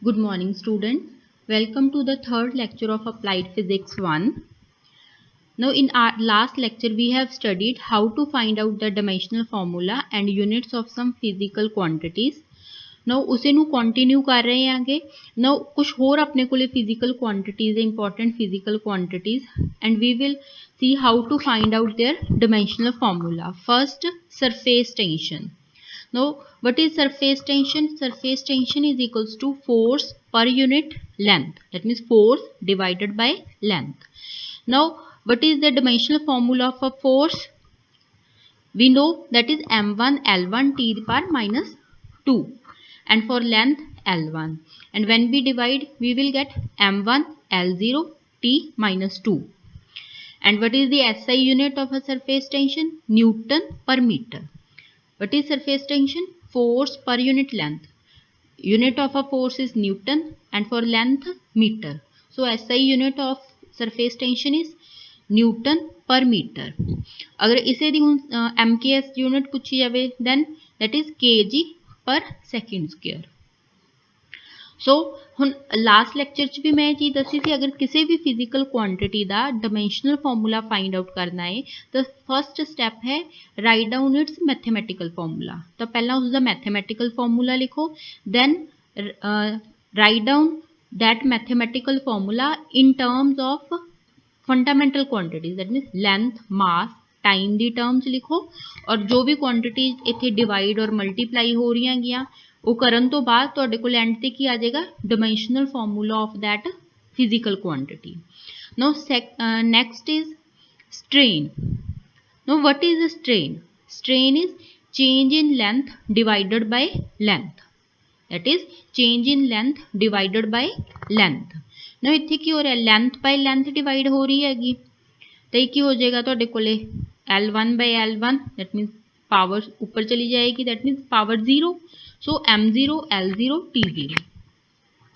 Good morning, students. Welcome to the third lecture of Applied Physics 1. Now, in our last lecture, we have studied how to find out the dimensional formula and units of some physical quantities. Now, उसे नू continue कर रहे हैं आगे. Now, कुछ और अपने कोले physical quantities, important physical quantities, and we will see how to find out their dimensional formula. First, surface tension. Now, what is surface tension? Surface tension is equals to force per unit length. That means force divided by length. Now, what is the dimensional formula for force? We know that is m1 L1 t to the power minus 2, and for length L1. And when we divide, we will get m1 L0 t minus 2. And what is the SI unit of a surface tension? Newton per meter. What is surface tension? Force per unit length. Unit of a force is Newton and for length meter. So SI unit of surface tension is Newton per meter. अगर इसे दी MKS unit पूछी जावे then that is kg per second square. सो ਹੁਣ last lecture 'ਚ ਵੀ ਮੈਂ ਇਹ ਚੀਜ਼ ਦੱਸੀ ਸੀ ਅਗਰ ਕਿਸੇ ਵੀ ਫਿਜ਼ੀਕਲ ਕੁਆਂਟਿਟੀ ਦਾ ਡਾਇਮੈਂਸ਼ਨਲ ਫਾਰਮੂਲਾ ਫਾਈਂਡ ਆਊਟ ਕਰਨਾ ਹੈ ਤਾਂ ਫਸਟ ਸਟੈਪ ਹੈ write down its mathematical formula ਤਾਂ ਪਹਿਲਾਂ ਉਸ ਦਾ ਮੈਥਮੈਟਿਕਲ ਫਾਰਮੂਲਾ ਲਿਖੋ then write down that mathematical formula in terms of fundamental quantities, that means length, mass, time the terms ਲਿਖੋ ਔਰ ਜੋ ਵੀ quantities ਇੱਥੇ divide ਔਰ multiply ਹੋ ਰਹੀਆਂ ਗੀਆਂ ਉਹ ਕਰਨ ਤੋਂ ਬਾਅਦ ਤੁਹਾਡੇ ਕੋਲ ਐਂਡ ਤੇ ਕੀ ਆ ਜਾਏਗਾ dimensional formula of that physical quantity. Now next is strain. Now what is the strain? Strain is change in length divided by length. That is change in length divided by length. Now ਇੱਥੇ ਕੀ ਹੋ ਰਿਹਾ length by length divide ਹੋ ਰਹੀ ਹੈਗੀ ਤਾਂ ਇਹ ਕੀ ਹੋ ਜਾਏਗਾ ਤੁਹਾਡੇ ਕੋਲੇ L1 by L1 that means power ਉੱਪਰ ਚਲੀ ਜਾਏਗੀ that means power 0. So M0 L0 T0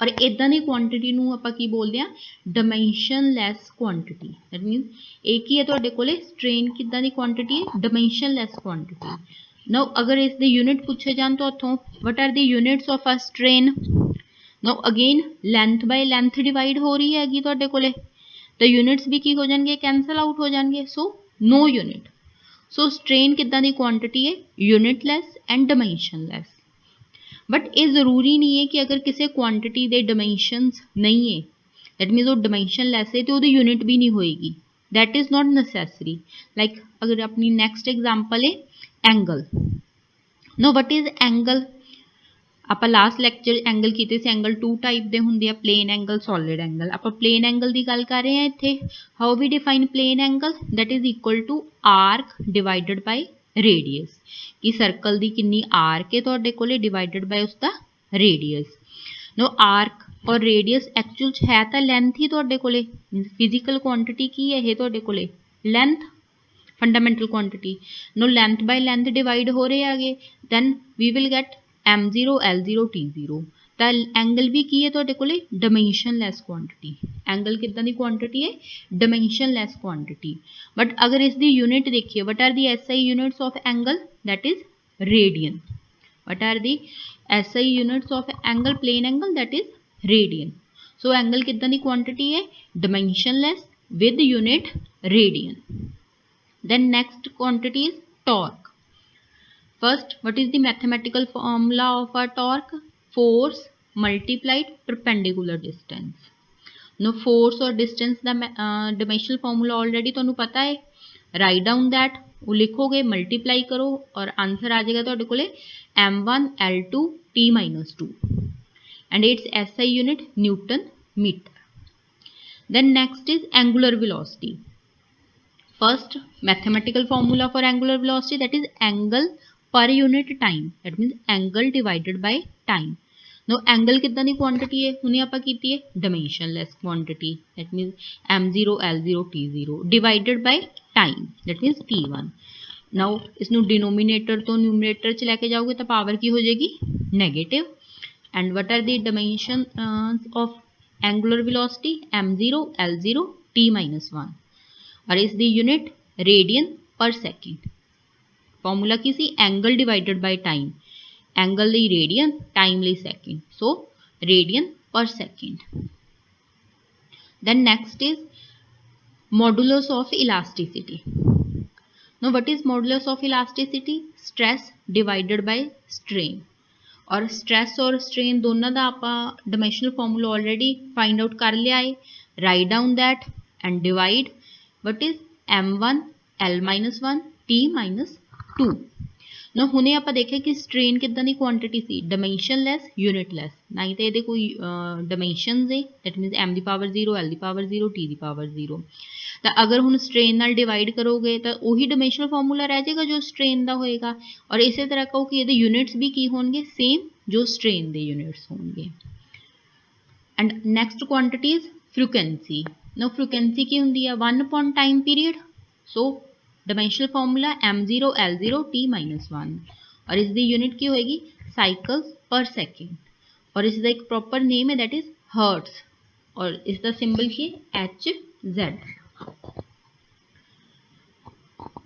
ਔਰ ਇਦਾਂ ਦੀ ਕੁਆਂਟਿਟੀ ਨੂੰ ਆਪਾਂ ਕੀ ਬੋਲਦੇ ਆ ਡਾਇਮੈਂਸ਼ਨਲੈਸ ਕੁਆਂਟਿਟੀ that means ਇਹ ਕੀ ਹੈ ਤੁਹਾਡੇ ਕੋਲੇ ਸਟ੍ਰੇਨ ਕਿੱਦਾਂ ਦੀ ਕੁਆਂਟਿਟੀ ਹੈ ਡਾਇਮੈਂਸ਼ਨਲੈਸ ਕੁਆਂਟਿਟੀ. Now अगर इस the unit पूछे जान तो उतों what are the units of a strain? Now again length by length divide हो रही हैगी ਤੁਹਾਡੇ ਕੋਲੇ तो units भी की हो जाएंगे cancel out हो जाएंगे so no unit. So strain कितना दी quantity है unitless and dimensionless. But ये ज़रूरी नहीं है कि अगर किसी quantity दे dimensions नहीं है that means वो dimensionless है तो वो unit भी नहीं होएगी. That is not necessary. Like अगर अपनी next example है angle. Now what is angle? ਆਪਾਂ ਲਾਸਟ ਲੈਕਚਰ ਐਂਗਲ ਕੀਤੇ ਸੀ ਐਂਗਲ 2 ਟਾਈਪ ਦੇ ਹੁੰਦੇ ਆ ਪਲੇਨ ਐਂਗਲ ਸੋਲਿਡ ਐਂਗਲ ਆਪਾਂ ਪਲੇਨ ਐਂਗਲ ਦੀ ਗੱਲ ਕਰ ਰਹੇ ਹਾਂ ਇੱਥੇ how we define plane angle that is equal to arc divided by radius ਕਿ ਸਰਕਲ ਦੀ ਕਿੰਨੀ ਆਰਕ ਹੈ ਤੁਹਾਡੇ ਕੋਲੇ ਡਿਵਾਈਡਡ ਬਾਈ ਉਸ ਦਾ ਰੇਡੀਅਸ. ਨੋ ਆਰਕ ਔਰ ਰੇਡੀਅਸ ਐਕਚੁਅਲ ਚ ਹੈ ਤਾਂ ਲੈਂਥ ਹੀ ਤੁਹਾਡੇ ਕੋਲੇ ਫਿਜ਼ੀਕਲ ਕੁਆਂਟਿਟੀ ਕੀ ਹੈ ਇਹ ਤੁਹਾਡੇ ਕੋਲੇ length fundamental quantity. Now length by length divide हो रहे आगे then we will get m0 l0 t0 ਤਾਂ ਐਂਗਲ ਵੀ ਕੀ ਹੈ ਤੁਹਾਡੇ ਕੋਲੇ dimensionless quantity. ਐਂਗਲ ਕਿੱਦਾਂ ਦੀ quantity ਹੈ dimensionless quantity. But ਅਗਰ ਇਸ ਦੀ ਯੂਨਿਟ ਦੇਖੀਏ what are the SI units of angle? That is radian. What are the SI units of angle plane angle? That is radian. So angle ਕਿੱਦਾਂ ਦੀ quantity ਹੈ dimensionless with unit radian. Then next quantity is torque. First, what is the mathematical formula of a torque? Force multiplied perpendicular distance. Now force or distance the dimensional formula already ਤੁਹਾਨੂੰ ਪਤਾ ਹੈ write down that ਉਹ ਲਿਖੋਗੇ multiply ਕਰੋ ਔਰ answer ਆ ਜਾਏਗਾ ਤੁਹਾਡੇ ਕੋਲੇ m1 L2 t minus 2 and its SI unit Newton meter. Then next is angular velocity. First mathematical formula for angular velocity that is angle per unit time that means angle divided by time. Now angle कितना दी quantity है उन्हें आपा कीती है dimensionless quantity that means m0 l0 t0 divided by time that means t1. Now इसनु denominator तो numerator च लेके जाओगे तो power की हो जाएगी negative. And what are the dimensions of angular velocity? m0 l0 t minus 1 और इस दी unit radian per second. Formula की सी angle divided by time angle ਲਈ रेडियन टाइम ਲਈ second. So radian per second. Then next is modulus of elasticity. Now what is modulus of elasticity? Stress divided by strain. और stress और strain दोनों का आप dimensional formula already find out कर लिया है. Write down that and divide. What is m1 l minus 1 t minus 2. ਨਾ ਹੁਣੇ ਆਪਾਂ ਦੇਖਿਆ ਕਿ ਸਟ੍ਰੇਨ ਕਿੱਦਾਂ ਦੀ ਕੁਆਂਟੀਟੀ ਸੀ, ਡਾਈਮੈਂਸ਼ਨਲੈਸ, ਯੂਨਿਟਲੈਸ, ਨਾ ਹੀ ਤਾਂ ਇਹਦੇ ਕੋਈ ਡਾਈਮੈਂਸ਼ਨਸ ਹੈ, that means m the power 0, l the power 0, t the power 0. ਤਾਂ ਅਗਰ ਹੁਣ ਸਟ੍ਰੇਨ ਨਾਲ ਡਿਵਾਈਡ ਕਰੋਗੇ ਤਾਂ ਉਹੀ ਡਾਈਮੈਂਸ਼ਨਲ ਫਾਰਮੂਲਾ ਰਹਿ ਜਾਏਗਾ ਜੋ ਸਟ੍ਰੇਨ ਦਾ ਹੋਏਗਾ, ਔਰ ਇਸੇ ਤਰ੍ਹਾਂ ਕਹੋ ਕਿ ਇਹਦੇ ਯੂਨਿਟਸ ਵੀ ਕੀ ਹੋਣਗੇ, ਸੇਮ ਜੋ ਸਟ੍ਰੇਨ ਦੇ ਯੂਨਿਟਸ ਹੋਣਗੇ. And next quantity is frequency. ਨਾ ਫ੍ਰੀਕੁਐਂਸੀ ਕੀ ਹੁੰਦੀ ਆ, 1 upon time period. So dimensional formula m0 l0 t minus 1 और इसकी यूनिट की होएगी साइकिल्स पर सेकेंड और इसका एक प्रॉपर नेम है दैट इज हर्ट्स और इसका सिंबल की HZ.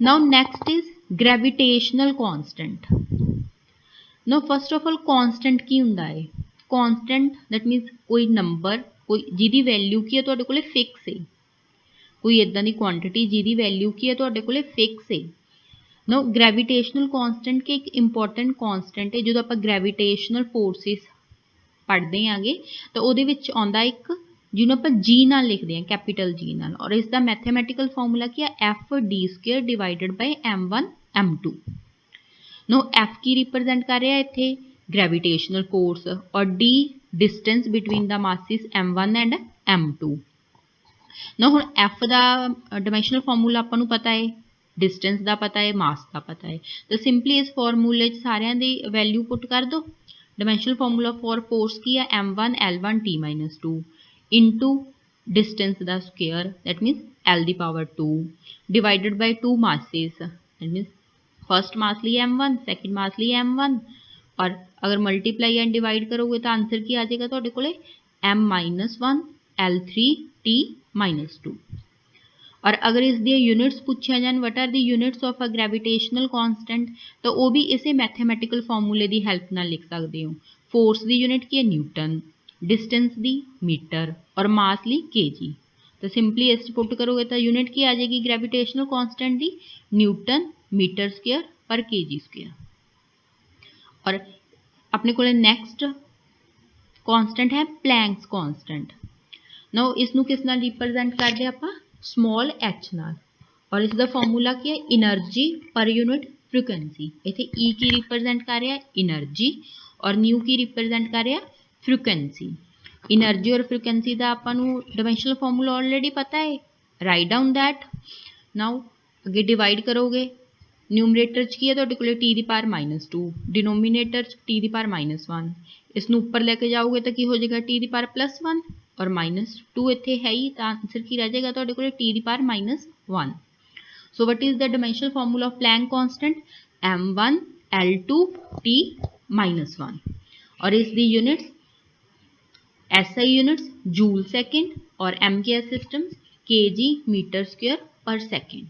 Now next is gravitational constant. Now first of all constant की हुंदा है, कांस्टेंट दैट मीनस कोई नंबर कोई जिहदी वैल्यू की है तुहाडे कोले फिक्स है, कोई इदां दी क्वांटिटी जिहदी वैल्यू की है तुहाडे कोले फिक्स है. नो ग्रेविटेशनल कांस्टेंट के एक इंपॉर्टेंट कांस्टेंट है जो आपां ग्रेविटेशनल फोर्सिस पढ़ते आगे तो उहदे विच आउंदा एक जिहनूं आपां जी नाल लिखदे हां, कैपिटल जी नाल, और इसका मैथमेटिकल फॉर्मूला की है FD² divided by m1 m2. Now F की रिप्रजेंट कर रहा है इत्थे ग्रेविटेशनल फोर्स और D distance between the masses m1 and m2. ना हुण एफ का डायमेंशनल फॉर्मूला आपां नूं पता है, डिस्टेंस का पता है, मास का पता है, तो सिंपली इस फॉर्मूले सारियां दी वैल्यू पुट कर दो. डायमेंशनल फॉर्मूला फॉर फोर्स की है m1 l1 t minus 2 into distance का स्क्वेयर दैट मीनस l दी power 2 divided by 2 masses that means first mass लिया m1, सैकेंड मास लिया m1 और अगर मल्टीप्लाई एंड डिवाइड करोगे तो आंसर की आ जाएगा तुहाडे कोले m minus 1 l3 t minus 2. और अगर इस दी यूनिट्स पूछा जान what are the units of a gravitational constant तो वो भी इसे मैथमेटिकल फॉर्मूले की हेल्प नाल लिख सकते हो. फोर्स की यूनिट की है न्यूटन, डिस्टेंस दी मीटर और मास ली kg. तो सिंपली इस पुट करोगे तो यूनिट की आ जाएगी ग्रेविटेशनल कांस्टेंट दी न्यूटन मीटर स्क्वेयर पर kg स्क्वेयर. और अपने को नैक्सट कांस्टेंट है प्लैंक्स कांस्टेंट. नो इसनूं किस नाल रिप्रजेंट करदे आपां, स्मॉल h नाल, और इसका फॉर्मूला क्या है, एनर्जी पर यूनिट फ्रीक्वेंसी. इत्थे E की रिप्रजेंट कर रहा है एनर्जी और न्यू की रिप्रजेंट कर रहा है फ्रीक्वेंसी. एनर्जी और फ्रीक्वेंसी का आपां नूं डायमेंशनल फॉर्मूला ऑलरेडी पता है, राइट डाउन दैट. नाउ अगे डिवाइड करोगे, न्यूमरेटर की है तुहाडे कोले t दी पावर -2, डिनोमीनेटर t दी पावर -1, इसनूं उपर लेके जाओगे तो की हो जाएगा t दी पावर +1 और -2 इत्थे है ही, तो आंसर की रह जाएगा तुहाडे कोले t दी power -1. So what is the dimensional formula of Planck constant, m1 l2 t -1 और इसकी units SI units joule second और MKS systems kg metre square per second.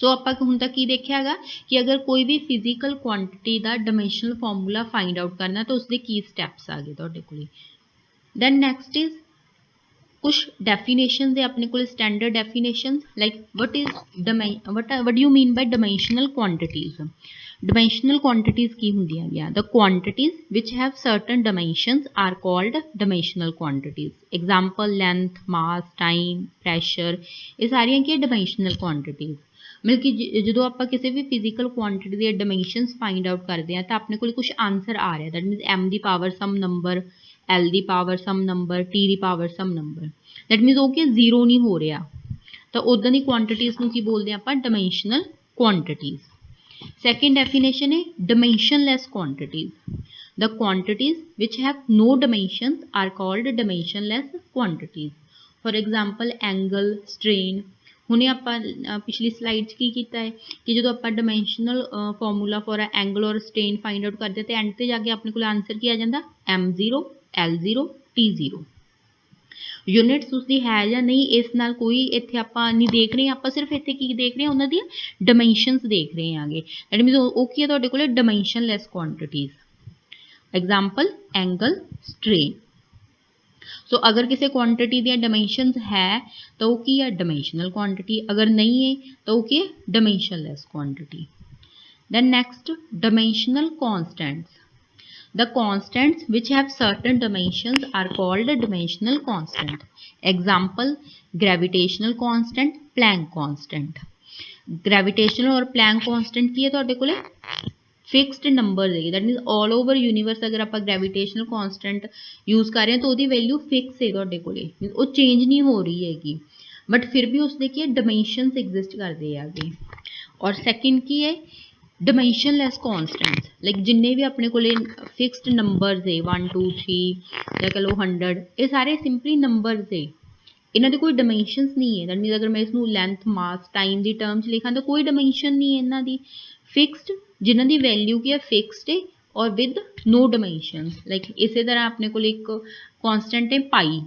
सो आपां हुण तक की देखिया है कि अगर कोई भी फिजिकल क्वांटिटी का डायमेंशनल फॉर्मूला फाइंड आउट करना तो उसके की स्टैप्स आ गए तुहाडे कोले. दैन नैक्सट इज कुछ डेफिनेशन अपने को standard definition like what is what you mean by dimensional quantities. Dimensional quantities की होंदियां गया, the quantities which have certain dimensions are called dimensional quantities. Example length, mass, time, pressure, ये सारियां की dimensional quantities. मतलब कि जो आप किसी भी फिजिकल क्वांटिटी के डायमेंशंस फाइंड आउट करते हैं तो अपने को कुछ आंसर आ रहा है, दैट मीनस m दी पावर सम नंबर, l दी पावर सम नंबर, t दी power some number, that means वो कि जीरो नहीं हो रहा, तो उदा दी क्वांटिटीज़ नूं की बोलते हैं आप डायमेंशनल क्वांटिटीज़. सैकेंड डेफिनेशन है dimensionless quantities. The quantities which have no dimensions are called dimensionless quantities. For example angle, strain. हुणे आपां पिछली स्लाइड की कीता है कि जो आप डायमेंशनल फॉर्मूला फॉर एंगल और स्ट्रेन फाइंड आउट करते हैं तो एंड ते जाके अपने को आंसर की आ जाता m0 l0 t0. यूनिट्स उसकी है या नहीं इस नाल कोई इत्थे आपां नहीं देख रहे, आपां सिर्फ इत्थे की देख रहे हैं, उन्हां दी डायमेंशंस देख रहे हैं आगे. दैट मीनस वो की है तुहाडे कोले dimensionless quantities. Example angle strain. So अगर किसी क्वांटिटी दी डायमेंशनस है तो वो की है डायमेंशनल क्वांटिटी, अगर नहीं है तो वो की है dimensionless quantity. Then next dimensional constants. The constants which have certain dimensions are called dimensional constant. Example gravitational constant, Planck constant. Gravitational और Planck constant की है ਤੁਹਾਡੇ ਕੋਲੇ ਫਿਕਸਡ ਨੰਬਰ ਹੈਗੀ, that means all over universe ਅਗਰ ਆਪਾਂ ਗ੍ਰੈਵੀਟੇਸ਼ਨਲ constant use ਕਰ ਰਹੇ ਹਾਂ ਤਾਂ ਉਹਦੀ ਵੈਲਿਊ ਫਿਕਸ ਹੈ ਤੁਹਾਡੇ ਕੋਲੇ, ਉਹ ਚੇਂਜ ਨਹੀਂ ਹੋ ਰਹੀ ਹੈਗੀ, ਬਟ ਫਿਰ ਵੀ ਉਸਦੇ ਕੀ ਹੈ ਡਾਇਮੈਂਸ਼ਨਸ ਐਗਜ਼ਿਸਟ ਕਰਦੇ ਹੈਗੇ। ਔਰ ਸੈਕਿੰਡ ਕੀ ਹੈ ਡਾਇਮੈਂਸ਼ਨਲੈਸ ਕਨਸਟੈਂਟਸ, ਲਾਈਕ ਜਿੰਨੇ ਵੀ ਆਪਣੇ ਕੋਲੇ ਫਿਕਸਡ ਨੰਬਰਸ ਹੈ 1 2 3 ਜਾਂ ਕਹ ਲਓ 100, ਇਹ ਸਾਰੇ ਸਿੰਪਲੀ ਨੰਬਰਸ ਹੈ, ਇਹਨਾਂ ਦੇ ਕੋਈ ਡਾਇਮੈਂਸ਼ਨਸ ਨਹੀਂ ਹੈ। ਦੈਟ ਮੀਨਸ ਅਗਰ ਮੈਂ ਇਸਨੂੰ ਲੈਂਥ ਮਾਸ ਟਾਈਮ ਦੀ ਟਰਮਸ ਲਿਖਾਂ ਤਾਂ ਕੋਈ ਡਾਇਮੈਂਸ਼ਨ ਨਹੀਂ ਹੈ ਇਹਨਾਂ ਦੀ, ਫਿਕਸਡ ਜਿਨ੍ਹਾਂ ਦੀ ਵੈਲਿਊ ਕੀ ਹੈ ਫਿਕਸਡ ਹੈ ਔਰ ਵਿਦ नो ਡਾਇਮੈਂਸ਼ਨਸ। ਲਾਈਕ ਇਸੇ ਤਰ੍ਹਾਂ ਆਪਣੇ ਕੋਲ ਇੱਕ ਕਨਸਟੈਂਟ ਹੈ ਪਾਈ,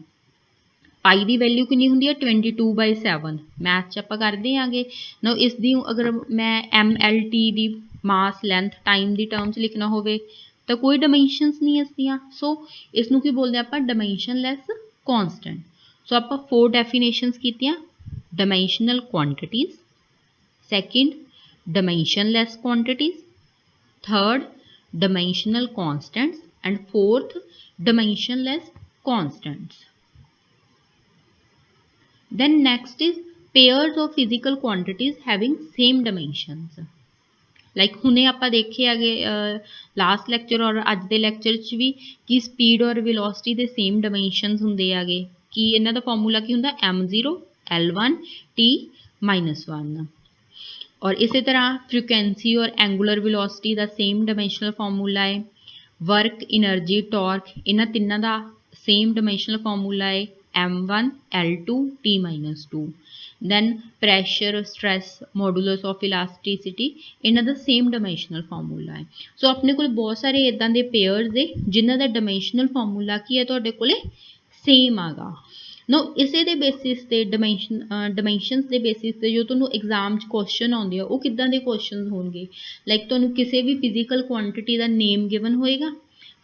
ਪਾਈ ਦੀ ਵੈਲਿਊ ਕਿੰਨੀ ਹੁੰਦੀ ਹੈ 22/7, ਮੈਥ 'ਚ ਆਪਾਂ ਕਰਦੇ ਆਂਗੇ ਨਾ। ਇਸ ਦੀ ਅਗਰ ਮੈਂ MLT ਦੀ ਮਾਸ ਲੈਂਥ ਟਾਈਮ ਦੀ ਟਰਮਸ ਲਿਖਣਾ ਹੋਵੇ ਤਾਂ ਕੋਈ ਡਾਇਮੈਂਸ਼ਨਸ ਨਹੀਂ ਇਸ ਦੀਆਂ, ਸੋ ਇਸ ਨੂੰ ਕੀ ਬੋਲਦੇ ਆਪਾਂ ਡਾਇਮੈਂਸ਼ਨਲੈਸ ਕਨਸਟੈਂਟ। ਸੋ ਆਪਾਂ 4 ਡੈਫੀਨੇਸ਼ਨਸ ਕੀਤੀਆਂ, dimensional quantities, second dimensionless quantities, third dimensional constants, and fourth dimensionless constants. Then next is pairs of physical quantities having same dimensions. Like ਹੁਣੇ ਆਪਾਂ ਦੇਖੇ ਹੈਗੇ ਲਾਸਟ ਲੈਕਚਰ ਔਰ ਅੱਜ ਦੇ ਲੈਕਚਰ 'ਚ ਵੀ ਕਿ ਸਪੀਡ ਔਰ ਵੈਲੋਸਿਟੀ ਦੇ ਸੇਮ ਡਾਇਮੈਂਸ਼ਨਸ ਹੁੰਦੇ ਹੈਗੇ, ਕਿ ਇਹਨਾਂ ਦਾ ਫਾਰਮੂਲਾ ਕੀ ਹੁੰਦਾ m0 l1 t-1। और इसी तरह फ्रीक्वेंसी और एंगुलर वेलोसिटी का सेम डायमेंशनल फार्मूला है, वर्क एनर्जी टॉर्क इन्हां तिन्नां दा सेम डायमेंशनल फार्मूला है m1 l2 t-2। Then pressure stress modulus of elasticity इन्हां दा सेम डायमेंशनल फार्मूला है। सो अपने कोल बहुत सारे इदां दे पेयर्स है जिन्हां दा डायमेंशनल फार्मूला की है तुहाडे कोले सेम आगा। नो इसे दे बेसिस ते डायमेंशनस दे बेसिस ते जो तुहानूं एग्जाम च क्वेश्चन आउंदे आ वो किदां दे क्वेश्चन होणगे, लाइक तुहानूं किसी भी फिजिकल क्वांटिटी दा नेम गिवन होएगा,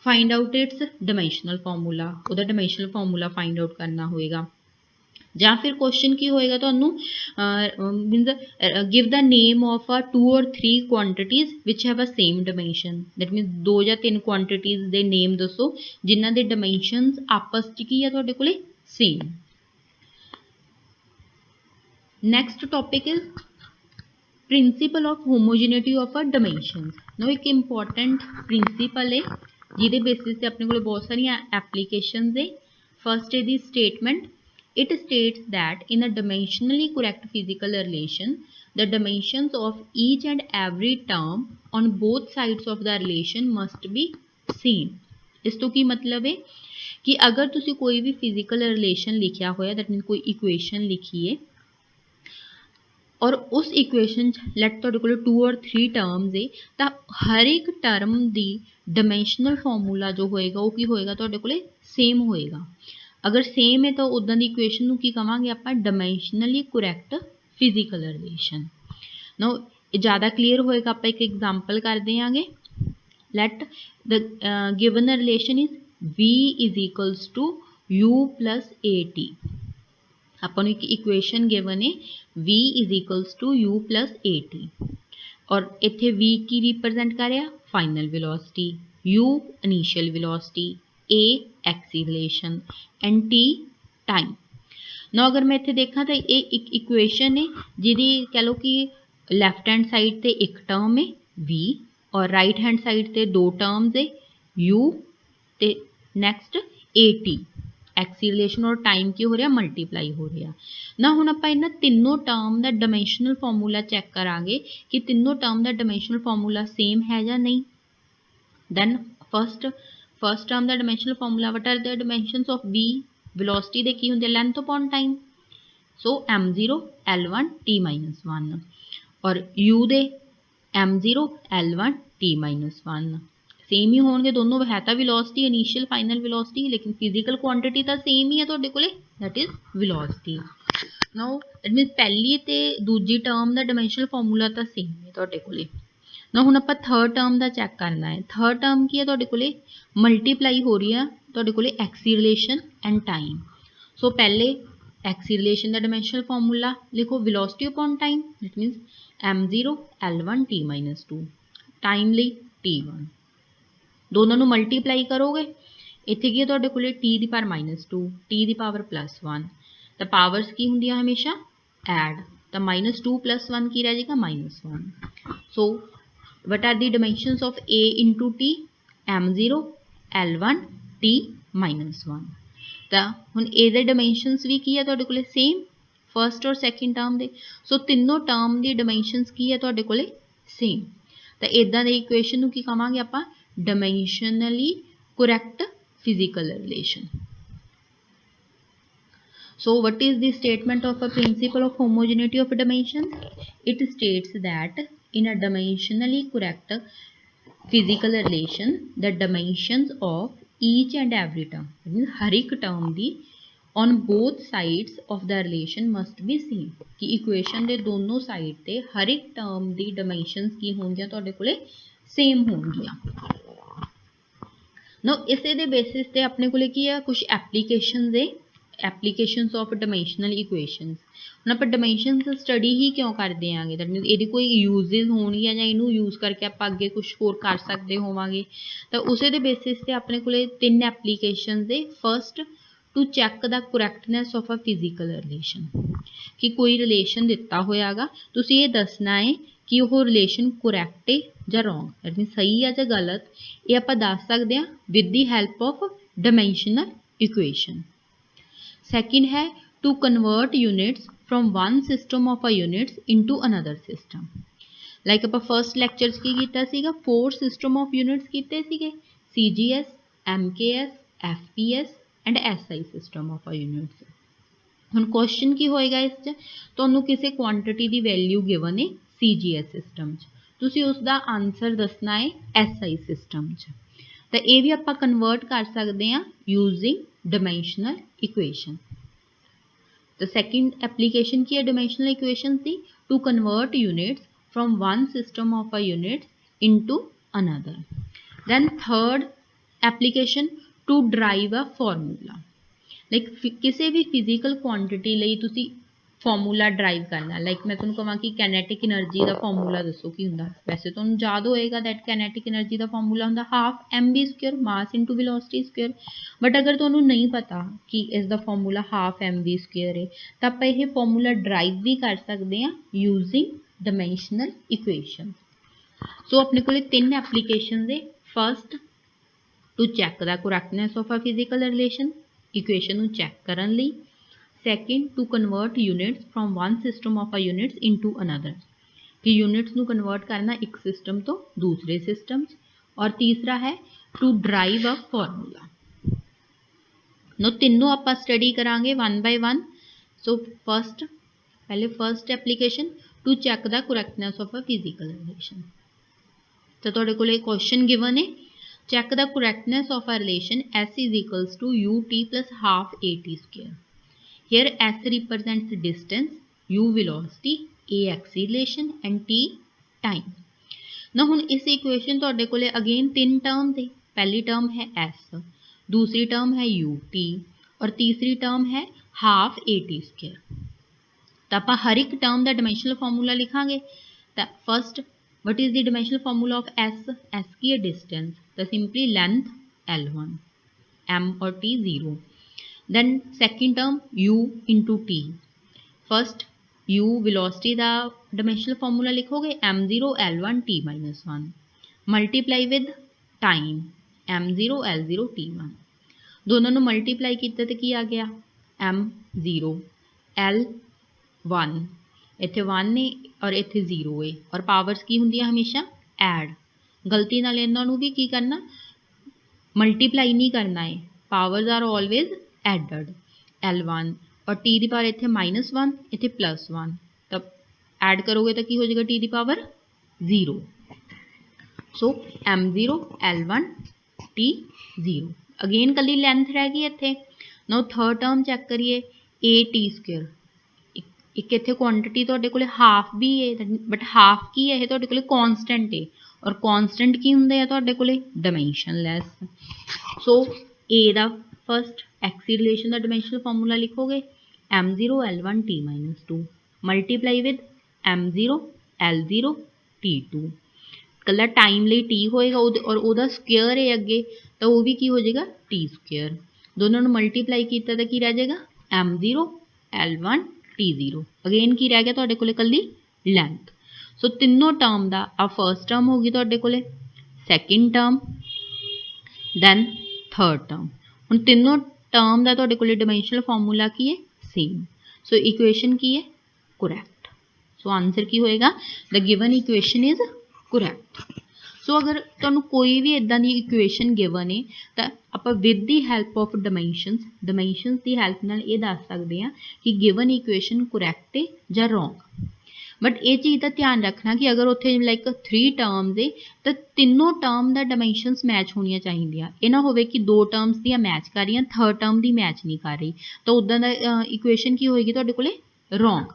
find out its dimensional formula, उहदा डायमेंशनल फार्मूला फाइंड आउट करना होएगा। ਜਾਂ फिर क्वेश्चन की होएगा तुहानूं means give the name of 2 or 3 quantities which have a same dimension, that means 2 ਜਾਂ 3 क्वांटिटीज़ दे नेम दसो जिन्हां दे डायमेंशनस आपस च की है तुहाडे कोले same. Next topic is principle of homogeneity of a dimensions. Now एक इंपॉर्टेंट प्रिंसिपल है जिहदे बेसिस ते अपने कोल बहुत सारियां एप्लीकेशनस है। फर्स्ट है दी statement, it states that in a dimensionally correct physical relation the dimensions of each and every term on both sides of the relation must be same। इस तो की मतलब है कि अगर तुसी कोई भी फिजिकल रिलेशन लिखिया होया, दैट मीन कोई इक्वेशन लिखी है और उस इक्वेशन लैट तुहाडे कोल 2 और 3 टर्म्स है तो हर एक टर्म दी डायमेंशनल फार्मूला जो होएगा वो की होएगा तुहाडे कोल सेम होएगा। अगर सेम है तो उदां दी इक्वेशन नूं की कहांगे आपां dimensionally correct physical relation. Now ज़्यादा क्लीयर होएगा आपां एक एग्जाम्पल कर देंगे। Let the given relation is v is equals to u plus at। अपन एक इक्वेशन गिवन है v is equals to u plus at और इत्थे v की रिप्रजेंट कर रहा final velocity, u initial velocity, a acceleration and t time. ना अगर मैं इत्थे देखा तो ये एक इक्वेशन है जिहदी कह लो कि लैफ्ट हैंड साइड ते एक टर्म है v और राइट हैंड साइड ते 2 टर्म्स है u ते नैक्सट at। एक्सीलरेशन और टाइम की हो रहा मल्टीप्लाई हो रहा ना। हुण आपां इन्हां तीनों टर्म का डायमेंशनल फार्मूला चैक करांगे कि तीनों टर्म का डायमेंशनल फार्मूला सेम है या नहीं। दैन फर्स्ट टर्म का dimensional formula what are the dimensions of v, velocity दे की हुंदे लेंथ अपॉन टाइम, सो m0 l1 t-1 और u दे m0 l1 t-1 सेम ही होंगे दोनों, है तो वेलोसिटी इनिशियल फाइनल वेलोसिटी लेकिन फिजिकल क्वांटिटी तो सेम ही है तुहाडे कोले, that is velocity. Now that मीनस पहली ते दूजी टर्म का डायमेंशनल फार्मूला तो सेम है तुहाडे कोले। ना हुण आपां थर्ड टर्म का चैक करना है। थर्ड टर्म की है तुहाडे कोले मल्टीप्लाई हो रही है तुहाडे कोले एक्सीलरेशन एंड टाइम। सो पहले एक्सीलरेशन का डायमेंशनल फॉर्मूला लिखो velocity upon time that मीनस m0 l1 t-2 time ਲਈ t1 दोनों ਨੂੰ मल्टीप्लाई करोगे इत्थे की है तुहाडे कोले t ਦੀ पावर -2 t ਦੀ पावर +1 ਤਾਂ ਪਾਵਰਸ ਕੀ ਹੁੰਦੀਆਂ ਹਮੇਸ਼ਾ ਐਡ ਤਾਂ -2 + 1 ਕੀ ਰਹਿ ਜਾਏਗਾ -1 ਸੋ what are the dimensions of a into t m0 l1 t -1 ਤਾਂ ਹੁਣ a ਦੇ ਡਾਇਮੈਂਸ਼ਨਸ ਵੀ ਕੀ ਹੈ ਤੁਹਾਡੇ ਕੋਲੇ ਸੇਮ ਫਰਸਟ ਔਰ ਸੈਕਿੰਡ ਟਰਮ ਦੇ ਸੋ ਤਿੰਨੋਂ ਟਰਮ ਦੀ ਡਾਇਮੈਂਸ਼ਨਸ ਕੀ ਹੈ ਤੁਹਾਡੇ ਕੋਲੇ ਸੇਮ ਤਾਂ ਇਦਾਂ ਦੇ ਇਕੁਏਸ਼ਨ ਨੂੰ ਕੀ ਕਹਾਂਗੇ ਆਪਾਂ dimensionally correct physical relation. So what is the statement of a principle of homogeneity of dimensions? It states that in a dimensionally correct physical relation the dimensions of each and every term हर एक term the on both sides of the relation must be same कि equation ਦੇ ਦੋਨੋਂ side ਤੇ हर एक term ਦੀ dimensions ਕੀ ਹੋਣਗੀਆਂ ਤੁਹਾਡੇ ਕੋਲੇ same ਹੋਣਗੀਆਂ। नो इसे दे बेसिस ते अपने को की है कुछ एप्लीकेशंस है एप्लीकेशंस ऑफ डायमेंशनल इक्वेशंस हम आप डायमेंशनस स्टडी ही क्यों करते हैं दैट मीन ये कोई यूजेज होनी है या इनू यूज करके आप अगे कुछ होर कर सकते होवांगे तो उसे दे बेसिस ते अपने को 3 एप्लीकेशंस है। First to check the correctness of a physical relation कि कोई रिलेशन दिता होयागा तुसीं ये दसना है कि वह रिलेशन करैक्ट है या रॉन्ग दैट मीन सही है या गलत ये आप दस सकते हैं with the help of dimensional equation. Second है to convert units from one system of a units into another system like आप फर्स्ट लैक्चर की कीता सीगा 4 सिस्टम ऑफ यूनिट्स कीते सीगे CGS MKS FPS and SI system of a units. हुण question की होएगा इस तुहानूं किसी क्वांटिटी की वैल्यू गिवन है CGS सिस्टम तुसीं उसका आंसर दसना है SI सिस्टम तो ये भी आप कन्वर्ट कर सकते हैं यूजिंग डायमेंशनल इक्वेशन। तो सैकेंड एप्लीकेशन की है डायमेंशनल इक्वेशन की to convert units from one system of a unit into another. Then third application to derive a formula like किसी भी फिजिकल क्वांटिटी ਲਈ ਤੁਸੀਂ फॉर्मूला ड्राइव करना लाइक मैं तुहानूं कहां कि कैनेटिक एनर्जी का फॉर्मूला दसो की हुंदा वैसे तुहानूं याद होएगा दैट कैनेटिक एनर्जी का फॉर्मूला हुंदा half mv² mass into velocity square but अगर तुहानूं नहीं पता कि इसका फॉर्मूला हाफ mv² है तो आप ये फॉर्मूला ड्राइव भी कर सकते हैं यूजिंग डायमेंशनल इक्वेशन। सो अपने को 3 एप्लीकेशन है। First to check the correctness of a physical relation equation check करने लई। Second to convert units from one system of a units into another कि यूनिट्स नू कन्वर्ट करना एक सिस्टम तो दूसरे सिस्टम। और तीसरा है to derive a formula. Now तीनों आप स्टडी करांगे one by one. So first पहले first application to check the correctness of a physical relation तो तुहाडे कोल क्वेश्चन गिवन है check the correctness of a relation S is equals to UT plus half AT²। Here S represents distance, U velocity, A acceleration and T time। ना हुण इस equation तुहाडे कोले again 3 term थे। पहली टर्म है S, दूसरी टर्म है UT और तीसरी टर्म है हाफ AT²। तो आप हर एक टर्म का डायमेंशनल फॉर्मूला लिखांगे। तो first what is the dimensional formula of S की है डिस्टेंस तो सिंपली लेंथ L1 M और T 0। then second term u into t first u velocity का dimensional formula लिखोगे m0 l1 t -1 multiply with time m0 l0 t1 दोनों ਨੂੰ multiply ਕੀਤਾ ਤੇ ਕੀ ਆ ਗਿਆ m0 l1 ਇੱਥੇ 1 ਨੇ और ਇੱਥੇ 0 ਹੈ और ਪਾਵਰਸ ਕੀ ਹੁੰਦੀਆਂ ਹਮੇਸ਼ਾ ਐਡ ਗਲਤੀ ਨਾਲ ਇਹਨਾਂ ਨੂੰ ਵੀ ਕੀ ਕਰਨਾ ਮਲਟੀਪਲਾਈ नहीं करना है powers are always aided L1 और T की पावर इतने -1 इतने +1 तब ऐड करोगे तो की हो जाएगा T की पावर 0। सो m0 L1 T 0 अगेन कली लेंथ रह गई इतने। नो थर्ड टर्म चेक करिए AT² एक इत्थे क्वांटिटी तुहाडे कोले हाफ भी है, बट हाफ की है, तुहाडे कोले कॉन्सटेंट है, और कॉन्सटेंट की हुंदे आ तुहाडे कोले डायमेंशनलैस। सो ए दा फस्ट एक्सीलरेशन दा डायमेंशनल फार्मूला लिखोगे m0 l1 t-2 multiply with m0 l0 t2, कला टाइम लिए टी होएगा और ਉਹਦਾ स्क्वेयर है अगे, तो वो भी की हो जाएगा टी स्क्वेयर। दोनों ने मल्टीप्लाई किया तो की रह जाएगा m0 l1 t0। अगेन की रह गया तुहाडे कोले कल्ली लेंथ। सो तीनों टर्म दा आ फर्स्ट टर्म होगी तुहाडे कोले, second term, then third term. हुण तीनों टर्म दा तुहाडे कोले डायमेंशनल फार्मूला की है सेम। सो इक्वेशन की है करैक्ट। सो आंसर की होएगा the given equation is correct. So अगर तुहानू कोई भी इदां दी इक्वेशन गिवन है तो आप with the help of dimensions की हैल्प नाल ये दस सकते हैं कि गिवन इक्वेशन करैक्ट है या रॉन्ग। बट ये चीज़ का ध्यान रखना कि अगर उत्थे लाइक 3 टर्म्स है तो तीनों टर्म दा डायमेंशनस मैच होनिया चाहिए। ये ना होवे कि 2 टर्म्स दी मैच कर रही, थर्ड टर्म दी मैच नहीं कर रही, तो उदां दा इक्वेशन की होएगी तुहाडे कोले रॉन्ग।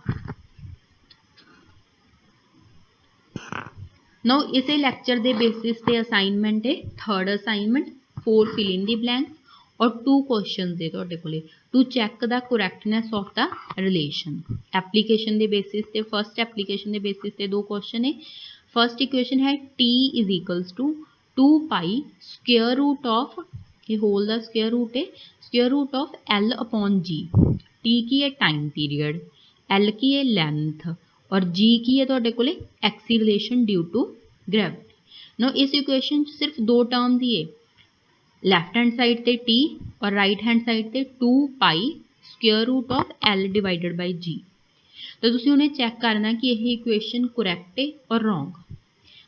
नाउ इसे लैक्चर के बेसिस पे असाइनमेंट है, third assignment 4 fill in the blank और 2 क्वेश्चन है तुहाडे कोले to check the correctness of the relation. Application के बेसिस पे फर्स्ट एप्लीकेशन के बेसिस पे 2 क्वेश्चन है। फर्स्ट इक्वेशन है t is equals to 2 pi square root of, ये होल द स्क्वेयर रूट है, square root of l upon g। t की है टाइम पीरियड, l की है लेंथ और g की है तुहाडे कोले acceleration due to gravity. Now इस इक्वेशन सिर्फ 2 टर्म्स ही है, लैफ्ट हैंड साइड ते t और राइट हैंड साइड ते 2 pi square root of l divided by g। तो तुसीं उन्हें चैक करना कि यह इक्वेशन करैक्ट है और रॉन्ग।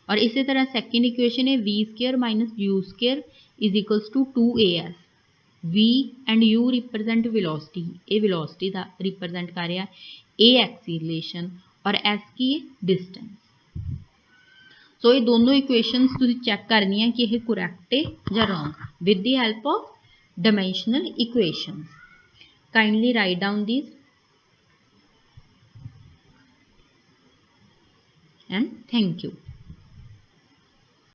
और इसी तरह सैकेंड इक्वेशन है v square minus u square is equals to 2as। v and u represent velocity, ये वेलोसिटी का रिप्रजेंट कर रहा, a एक्सीलरेशन और s की डिस्टेंस। सो ये दोनों इक्वेशंस तुसीं चैक करनी है कि यह करैक्ट है या wrong with the help of dimensional equations. Kindly write down these and thank you.